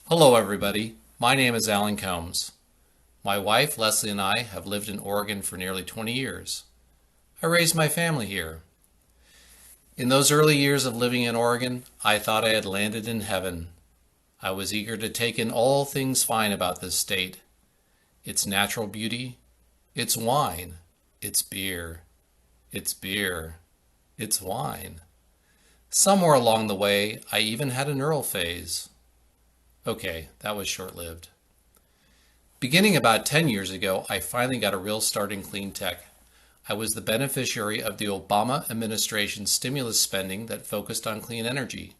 Hello, everybody. My name is Alan Combs. My wife, Leslie, and I have lived in Oregon for nearly 20 years. I raised my family here. In those early years of living in Oregon, I thought I had landed in heaven. I was eager to take in all things fine about this state: its natural beauty, its wine, its beer, its beer, its wine. Somewhere along the way, I even had a neural phase. Okay, that was short-lived. Beginning about 10 years ago, I finally got a real start in clean tech. I was the beneficiary of the Obama administration's stimulus spending that focused on clean energy.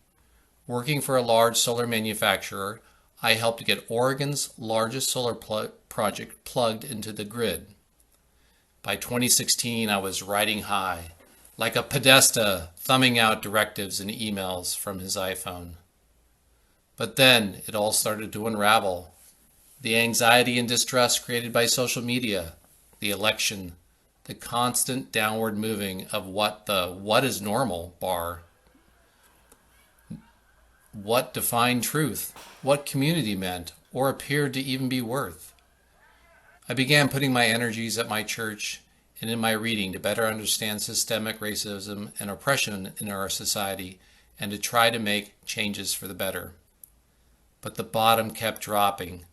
Working for a large solar manufacturer, I helped get Oregon's largest solar project plugged into the grid. By 2016, I was riding high, like a Podesta thumbing out directives and emails from his iPhone. But then it all started to unravel. The anxiety and distress created by social media, the election, the constant downward moving of what is normal bar, what defined truth, what community meant or appeared to even be worth. I began putting my energies at my church and in my reading to better understand systemic racism and oppression in our society and to try to make changes for the better. But the bottom kept dropping.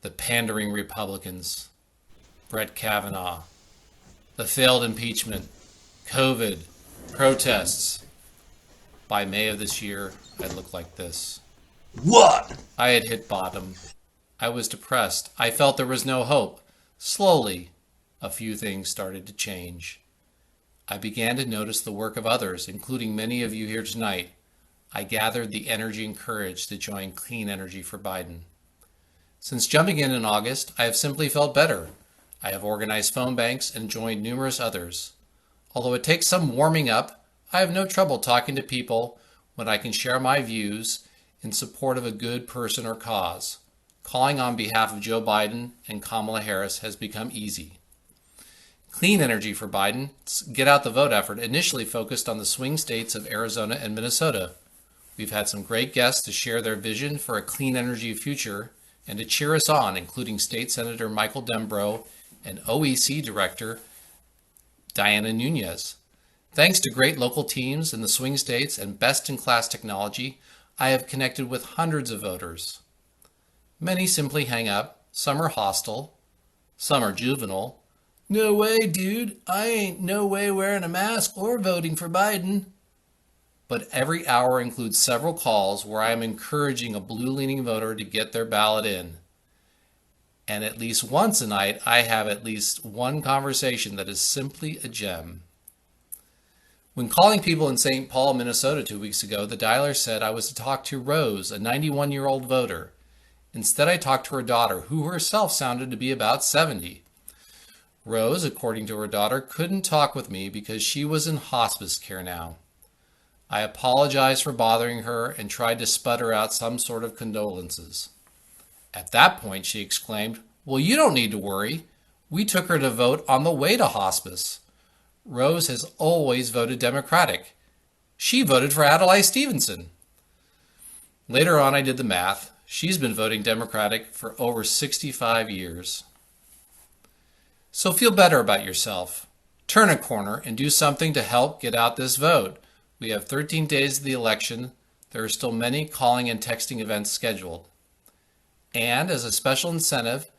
The pandering Republicans, Brett Kavanaugh, the failed impeachment, COVID, protests. By May of this year, I looked like this. What? I had hit bottom. I was depressed. I felt there was no hope. Slowly, a few things started to change. I began to notice the work of others, including many of you here tonight. I gathered the energy and courage to join Clean Energy for Biden. Since jumping in August, I have simply felt better. I have organized phone banks and joined numerous others. Although it takes some warming up, I have no trouble talking to people when I can share my views in support of a good person or cause. Calling on behalf of Joe Biden and Kamala Harris has become easy. Clean Energy for Biden's Get Out the Vote effort initially focused on the swing states of Arizona and Minnesota. We've had some great guests to share their vision for a clean energy future and to cheer us on, including State Senator Michael Dembrow and OEC Director Diana Nunez. Thanks to great local teams in the swing states and best-in-class technology, I have connected with hundreds of voters. Many simply hang up, some are hostile, some are juvenile. No way, dude, I ain't no way wearing a mask or voting for Biden. But every hour includes several calls where I am encouraging a blue-leaning voter to get their ballot in. And at least once a night, I have at least one conversation that is simply a gem. When calling people in St. Paul, Minnesota 2 weeks ago, the dialer said I was to talk to Rose, a 91-year-old voter. Instead, I talked to her daughter, who herself sounded to be about 70. Rose, according to her daughter, couldn't talk with me because she was in hospice care now. I apologized for bothering her and tried to sputter out some sort of condolences. At that point, she exclaimed, "Well, you don't need to worry. We took her to vote on the way to hospice. Rose has always voted Democratic. She voted for Adlai Stevenson." Later on, I did the math. She's been voting Democratic for over 65 years. So feel better about yourself. Turn a corner and do something to help get out this vote. We have 13 days of the election. There are still many calling and texting events scheduled. And as a special incentive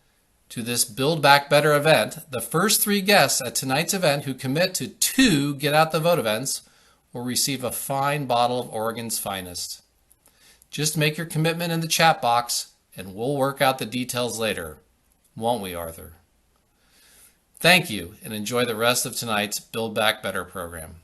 to this Build Back Better event, the first 3 guests at tonight's event who commit to 2 Get Out the Vote events will receive a fine bottle of Oregon's finest. Just make your commitment in the chat box and we'll work out the details later. Won't we, Arthur? Thank you and enjoy the rest of tonight's Build Back Better program.